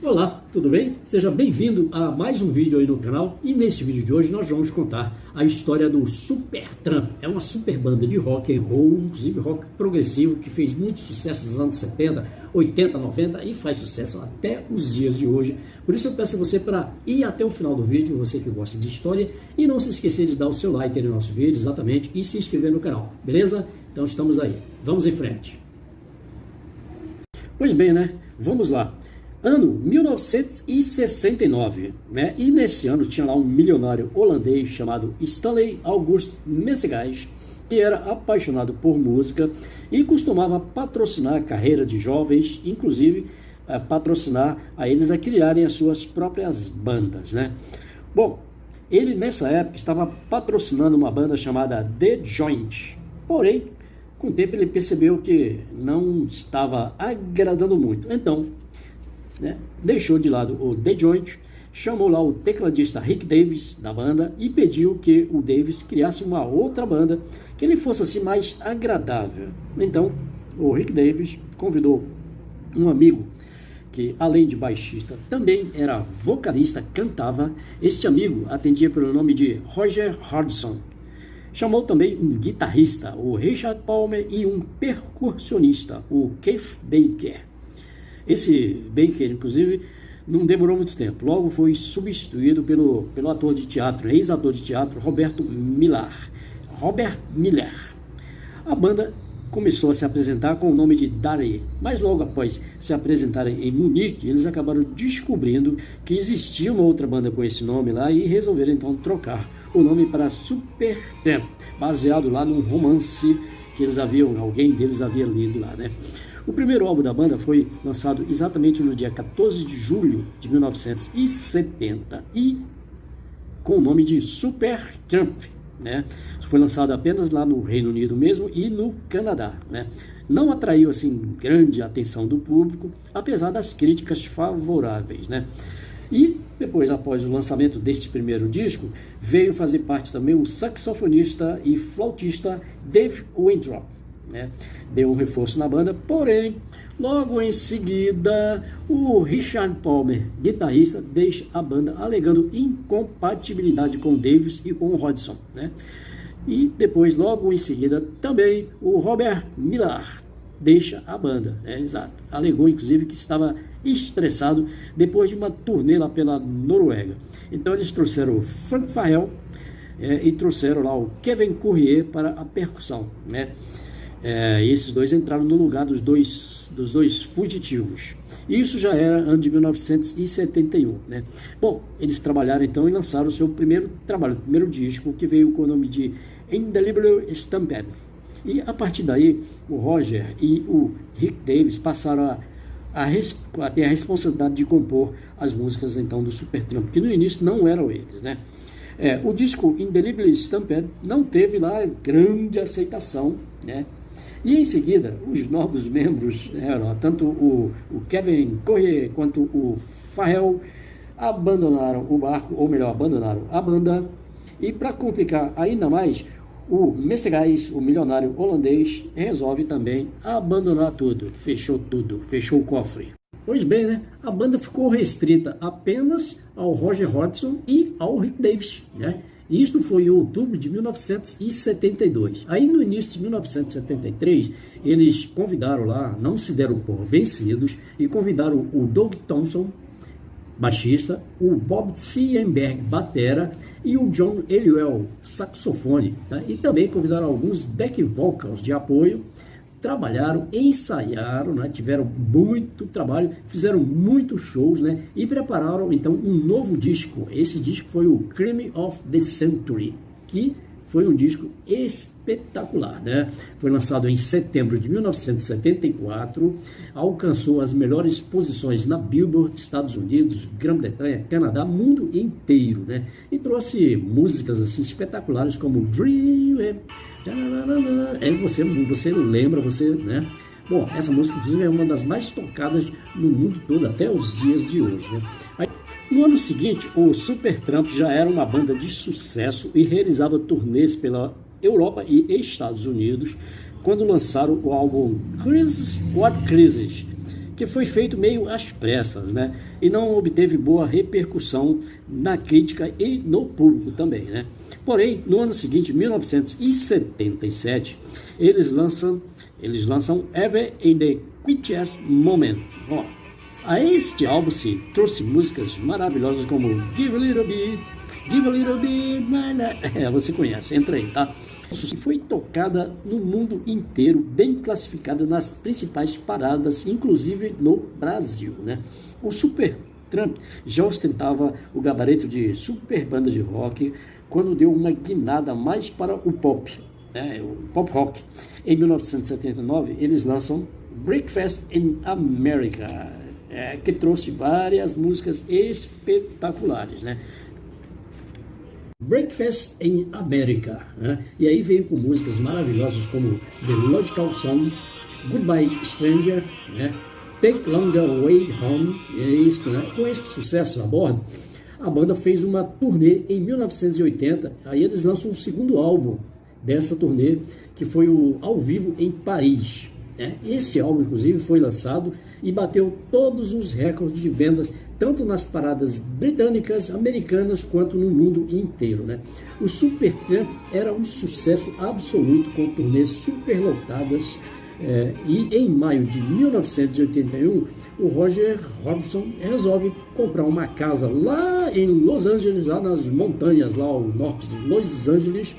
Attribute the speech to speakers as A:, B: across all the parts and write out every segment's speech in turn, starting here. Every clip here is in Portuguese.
A: Olá, tudo bem? Seja bem-vindo a mais um vídeo aí no canal e nesse vídeo de hoje nós vamos contar a história do Supertramp. É uma super banda de rock and roll, inclusive rock progressivo, que fez muito sucesso nos anos 70, 80, 90 e faz sucesso até os dias de hoje. Por isso eu peço a você para ir até o final do vídeo, você que gosta de história, e não se esquecer de dar o seu like aí no nosso vídeo, exatamente, e se inscrever no canal, beleza? Então estamos aí, vamos em frente. Pois bem, né? Vamos lá. Ano 1969, né? E nesse ano tinha lá um milionário holandês chamado Stanley August Messeguys, que era apaixonado por música e costumava patrocinar a carreira de jovens, inclusive patrocinar a eles a criarem as suas próprias bandas, né? Bom, ele nessa época estava patrocinando uma banda chamada The Joint, porém, com o tempo ele percebeu que não estava agradando muito, então deixou de lado o The Joint, chamou lá o tecladista Rick Davis da banda e pediu que o Davis criasse uma outra banda que ele fosse assim mais agradável. Então o Rick Davis convidou um amigo que, além de baixista, também era vocalista, cantava. Este amigo atendia pelo nome de Roger Hodgson. Chamou também um guitarrista, o Richard Palmer, e um percussionista, o Keith Baker. Esse Baker, inclusive, não demorou muito tempo. Logo foi substituído pelo ator de teatro, ex-ator de teatro, Robert Miller. A banda começou a se apresentar com o nome de Darry, mas logo após se apresentarem em Munique, eles acabaram descobrindo que existia uma outra banda com esse nome lá e resolveram então trocar o nome para Supertramp, baseado lá num romance que alguém deles havia lido lá, né? O primeiro álbum da banda foi lançado exatamente no dia 14 de julho de 1970 e com o nome de Supertramp, né? Foi lançado apenas lá no Reino Unido mesmo e no Canadá, né? Não atraiu assim grande atenção do público, apesar das críticas favoráveis, né? E depois, após o lançamento deste primeiro disco, veio fazer parte também o saxofonista e flautista Dave Winthrop, né? Deu um reforço na banda, porém, logo em seguida, o Richard Palmer, guitarrista, deixa a banda alegando incompatibilidade com o Davis e com o Hodgson, né? E depois, logo em seguida, também o Robert Miller deixa a banda, exato. Alegou, inclusive, que estava estressado depois de uma turnê lá pela Noruega. Então eles trouxeram o Frank Farrell e trouxeram lá o Kevin Courier para a percussão, né? Esses dois entraram no lugar dos dois fugitivos. Isso já era ano de 1971, né? Bom, eles trabalharam então e lançaram o seu primeiro trabalho, o primeiro disco, que veio com o nome de Indelible Stampede. E a partir daí, o Roger e o Rick Davis passaram a ter a responsabilidade de compor as músicas então do Supertramp, que no início não eram eles, né? O disco Indelible Stampede não teve lá grande aceitação, né? E em seguida, os novos membros, tanto o Kevin Courier quanto o Farrell, abandonaram o barco, ou melhor, abandonaram a banda. E para complicar ainda mais, o Messeguys, o milionário holandês, resolve também abandonar tudo, fechou o cofre. Pois bem, né? A banda ficou restrita apenas ao Roger Hodgson e ao Rick Davis, né? Isto foi em outubro de 1972. Aí no início de 1973, eles convidaram lá, não se deram por vencidos, e convidaram o Doug Thompson, baixista, o Bob Sienberg, batera, e o John Eliel, saxofone, tá? E também convidaram alguns back vocals de apoio. Trabalharam, ensaiaram, né? Tiveram muito trabalho, fizeram muitos shows, né? E prepararam então um novo disco. Esse disco foi o Crime of the Century, que foi um disco espetacular, né? Foi lançado em setembro de 1974, alcançou as melhores posições na Billboard, Estados Unidos, Grã-Bretanha, Canadá, mundo inteiro, né? E trouxe músicas assim espetaculares como Dream, você lembra, né? Bom, essa música inclusive é uma das mais tocadas no mundo todo até os dias de hoje, né? Aí, no ano seguinte, o Supertramp já era uma banda de sucesso e realizava turnês pela Europa e Estados Unidos, quando lançaram o álbum Crisis What Crisis, que foi feito meio às pressas, né? E não obteve boa repercussão na crítica e no público também, né? Porém, no ano seguinte, 1977, eles lançam Ever in the Quietest Moment. Bom, a este álbum se trouxe músicas maravilhosas como Give a Little Bit, My Life. Você conhece, entra aí, tá? Foi tocada no mundo inteiro, bem classificada nas principais paradas, inclusive no Brasil, né? O Supertramp já ostentava o gabarito de super banda de rock quando deu uma guinada mais para o pop, né? O pop rock. Em 1979, eles lançam Breakfast in America, que trouxe várias músicas espetaculares, né? Breakfast in America, né? E aí veio com músicas maravilhosas como The Logical Song, Goodbye Stranger, né? Take Longer Way Home, é isso, né? Com esses sucessos a bordo, a banda fez uma turnê em 1980, aí eles lançam o segundo álbum dessa turnê, que foi o Ao Vivo em Paris, né? Esse álbum, inclusive, foi lançado e bateu todos os recordes de vendas, tanto nas paradas britânicas, americanas, quanto no mundo inteiro, né? O Supertramp era um sucesso absoluto, com turnês superlotadas, e em maio de 1981, o Roger Hodgson resolve comprar uma casa lá em Los Angeles, lá nas montanhas, lá ao norte de Los Angeles.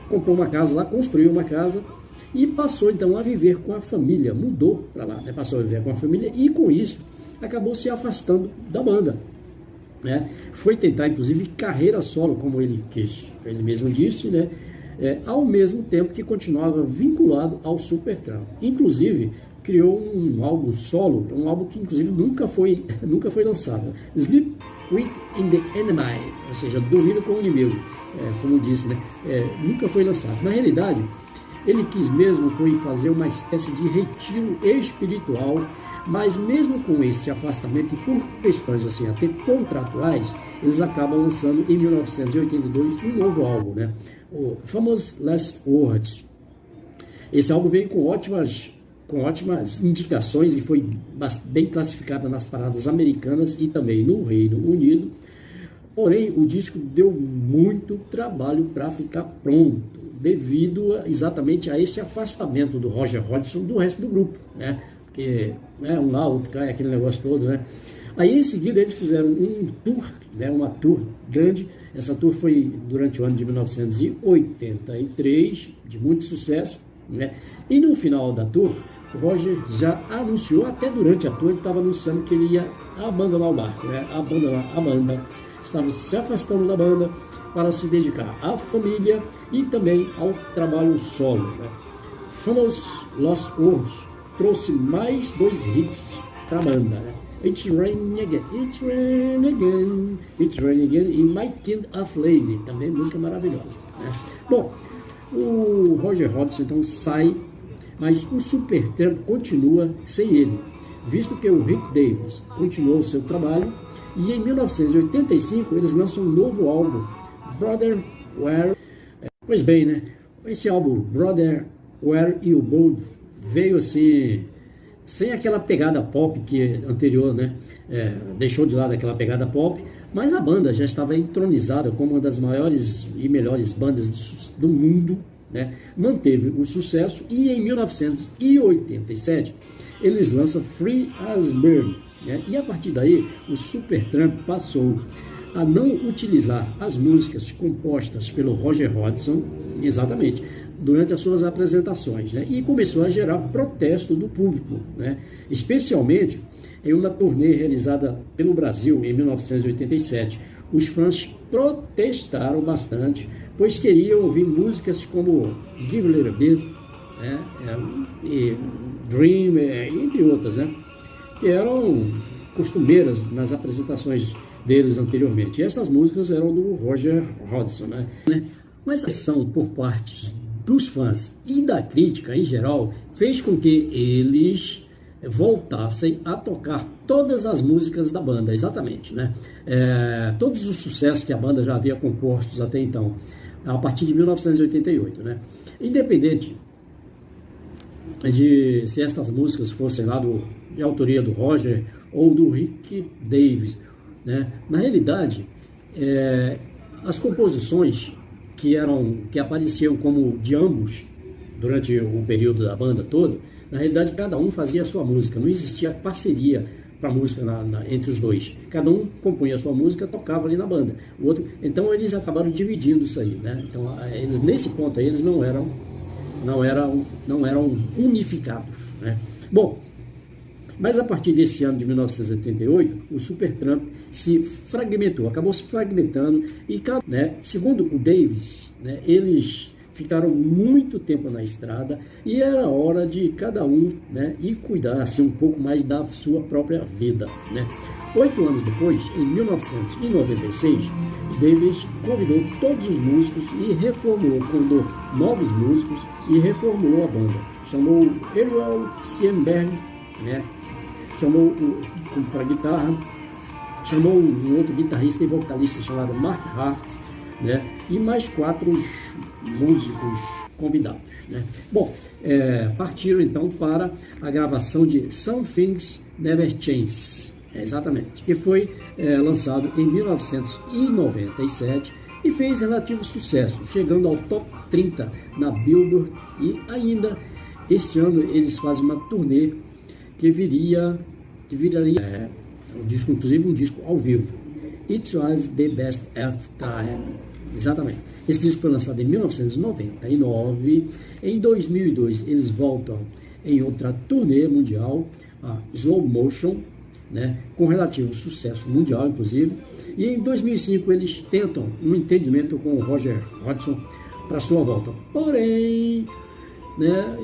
A: Comprou uma casa lá, construiu uma casa e passou então a viver com a família, mudou para lá, né? Passou a viver com a família e com isso acabou se afastando da banda, né? Foi tentar inclusive carreira solo, como ele mesmo disse, né? Ao mesmo tempo que continuava vinculado ao Supertramp. Inclusive criou um álbum solo, um álbum que inclusive nunca foi lançado, Sleep with the Enemy, ou seja, dormindo com o inimigo, como disse, né? Nunca foi lançado. Na realidade, ele quis mesmo foi fazer uma espécie de retiro espiritual, mas mesmo com esse afastamento e por questões assim até contratuais, eles acabam lançando em 1982 um novo álbum, né? O Famous Last Words. Esse álbum veio com ótimas indicações e foi bem classificado nas paradas americanas e também no Reino Unido. Porém, o disco deu muito trabalho para ficar pronto, devido exatamente a esse afastamento do Roger Hodgson do resto do grupo, né? Porque um lá, outro cai, aquele negócio todo, né? Aí, em seguida, eles fizeram um tour, né? Uma tour grande. Essa tour foi durante o ano de 1983, de muito sucesso, né? E no final da tour, o Roger já anunciou, até durante a tour, ele estava anunciando que ele ia abandonar o barco, né? Abandonar a banda. Estava se afastando da banda para se dedicar à família e também ao trabalho solo, né? Famous Lost Words trouxe mais 2 hits para a banda, né? It's Raining Again, It's Raining Again, It's Raining Again e My Kind of Lady, também música maravilhosa, né? Bom, o Roger Hodgson então sai, mas o Supertramp continua sem ele, visto que o Rick Davies continuou o seu trabalho. E em 1985 eles lançam um novo álbum, Brother Where. Pois bem, né? Esse álbum, Brother Where You Go, veio assim, sem aquela pegada pop que anterior, né? Deixou de lado aquela pegada pop, mas a banda já estava entronizada como uma das maiores e melhores bandas do mundo, né? Manteve o sucesso e em 1987 eles lançam Free as Bird, né? E a partir daí o Supertramp passou a não utilizar as músicas compostas pelo Roger Hodgson, exatamente, durante as suas apresentações, né? E começou a gerar protesto do público, né? Especialmente em uma turnê realizada pelo Brasil em 1987. Os fãs protestaram bastante, pois queriam ouvir músicas como Give a Little Bit, né? E Dream, entre outras, né? Que eram costumeiras nas apresentações deles anteriormente. E essas músicas eram do Roger Hodgson, né? Mas a pressão por parte dos fãs e da crítica em geral fez com que eles voltassem a tocar todas as músicas da banda, exatamente, né? Todos os sucessos que a banda já havia compostos até então, a partir de 1988, né? Independente de se estas músicas fossem lá de autoria do Roger ou do Rick Davis, né? Na realidade, as composições que apareciam como de ambos durante o período da banda toda, na realidade cada um fazia a sua música, não existia parceria para música entre os dois. Cada um compunha a sua música, tocava ali na banda. O outro, então eles acabaram dividindo isso aí, né? Então eles, nesse ponto aí eles não eram unificados, né? Bom, mas a partir desse ano de 1978, o Supertramp se fragmentou, acabou se fragmentando e, né, segundo o Davis, né, eles ficaram muito tempo na estrada e era hora de cada um, né, ir cuidar assim, um pouco mais da sua própria vida, né? 8 anos depois, em 1996, Davis convidou todos os músicos e reformulou, convidou novos músicos e reformulou a banda. Chamou Ariel Sienberg, né? Chamou para guitarra, chamou um outro guitarrista e vocalista chamado Mark Hart, né? E mais 4 músicos convidados, né? Bom, partiram então para a gravação de Some Things Never Change, exatamente, que foi lançado em 1997 e fez relativo sucesso, chegando ao top 30 na Billboard, e ainda este ano eles fazem uma turnê que viraria um disco, inclusive um disco ao vivo. It Was the Best of Time. Exatamente. Esse disco foi lançado em 1999. Em 2002 eles voltam em outra turnê mundial, a Slow Motion, né, com relativo sucesso mundial, inclusive. E em 2005 eles tentam um entendimento com o Roger Hodgson para sua volta. Porém, né,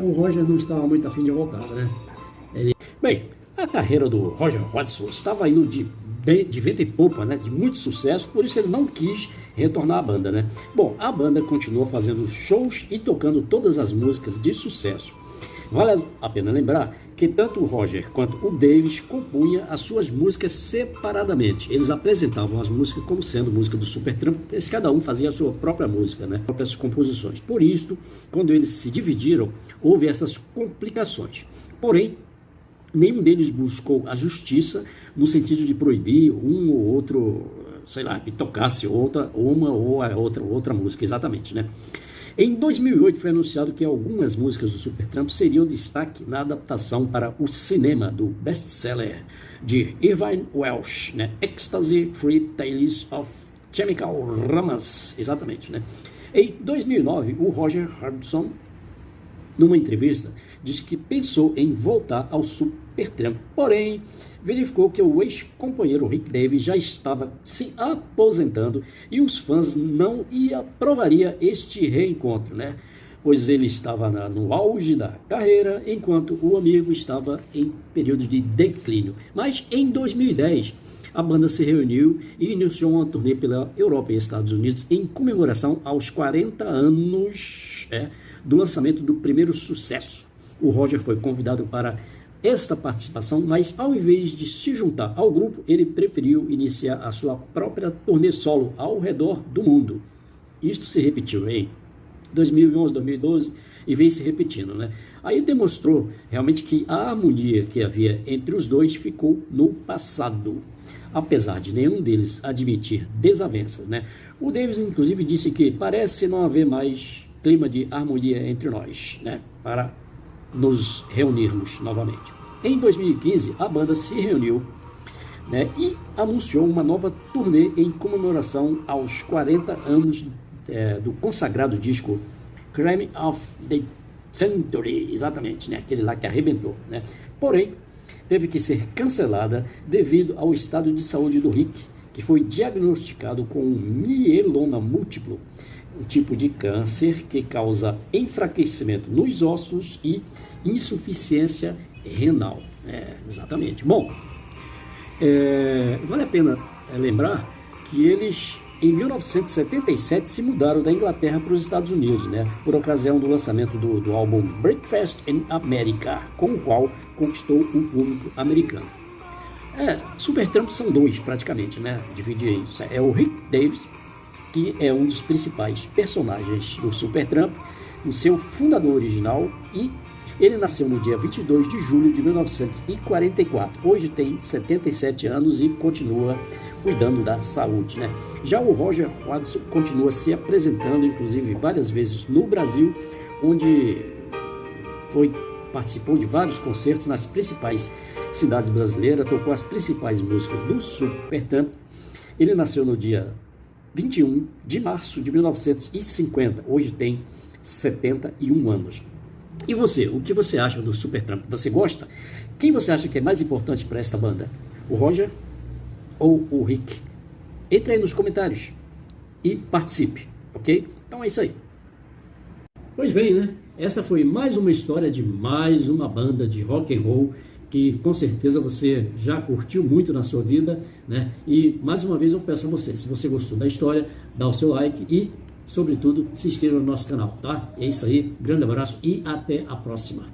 A: o Roger não estava muito afim de voltar, né? Bem, a carreira do Roger Hodgson estava indo de vento em popa, né? De muito sucesso, por isso ele não quis retornar à banda, né? Bom, a banda continuou fazendo shows e tocando todas as músicas de sucesso. Vale a pena lembrar que tanto o Roger quanto o Davis compunham as suas músicas separadamente. Eles apresentavam as músicas como sendo música do Supertramp, mas cada um fazia a sua própria música, né? Próprias composições. Por isso, quando eles se dividiram, houve essas complicações. Porém, nenhum deles buscou a justiça no sentido de proibir um ou outro, sei lá, que tocasse uma ou a outra música, exatamente, né? Em 2008 foi anunciado que algumas músicas do Supertramp seriam destaque na adaptação para o cinema do best-seller de Irvine Welsh, né? Ecstasy, Three Tales of Chemical Romance, exatamente, né? Em 2009, o Roger Hodgson, numa entrevista, disse que pensou em voltar ao Supertramp, porém verificou que o ex-companheiro Rick Davis já estava se aposentando e os fãs não aprovaria este reencontro, né? Pois ele estava no auge da carreira, enquanto o amigo estava em período de declínio. Mas em 2010, a banda se reuniu e iniciou uma turnê pela Europa e Estados Unidos em comemoração aos 40 anos do lançamento do primeiro sucesso. O Roger foi convidado para esta participação, mas ao invés de se juntar ao grupo, ele preferiu iniciar a sua própria turnê solo ao redor do mundo. Isto se repetiu em 2011, 2012 e vem se repetindo, né? Aí demonstrou realmente que a harmonia que havia entre os dois ficou no passado, apesar de nenhum deles admitir desavenças, né? O Davis, inclusive, disse que parece não haver mais clima de harmonia entre nós, né? Para nos reunirmos novamente. Em 2015, a banda se reuniu, né, e anunciou uma nova turnê em comemoração aos 40 anos do consagrado disco Crime of the Century, exatamente, né, aquele lá que arrebentou, né? Porém, teve que ser cancelada devido ao estado de saúde do Rick, que foi diagnosticado com mieloma múltiplo, um tipo de câncer que causa enfraquecimento nos ossos e insuficiência renal. Exatamente. Bom, vale a pena lembrar que eles, em 1977, se mudaram da Inglaterra para os Estados Unidos, né, por ocasião do lançamento do álbum Breakfast in America, com o qual conquistou o público americano. Supertramp são dois, praticamente, né, dividir isso. É o Rick Davis, que é um dos principais personagens do Supertramp, o seu fundador original, e ele nasceu no dia 22 de julho de 1944. Hoje tem 77 anos e continua cuidando da saúde, né? Já o Roger Waters continua se apresentando, inclusive várias vezes no Brasil, onde participou de vários concertos nas principais cidades brasileiras, tocou as principais músicas do Supertramp. Ele nasceu no dia 21 de março de 1950, hoje tem 71 anos. E você, o que você acha do Supertramp? Você gosta? Quem você acha que é mais importante para esta banda? O Roger ou o Rick? Entre aí nos comentários e participe, ok? Então é isso aí. Pois bem, né? Esta foi mais uma história de mais uma banda de rock and roll que com certeza você já curtiu muito na sua vida, né? E mais uma vez eu peço a você, se você gostou da história, dá o seu like e, sobretudo, se inscreva no nosso canal, tá? É isso aí, grande abraço e até a próxima.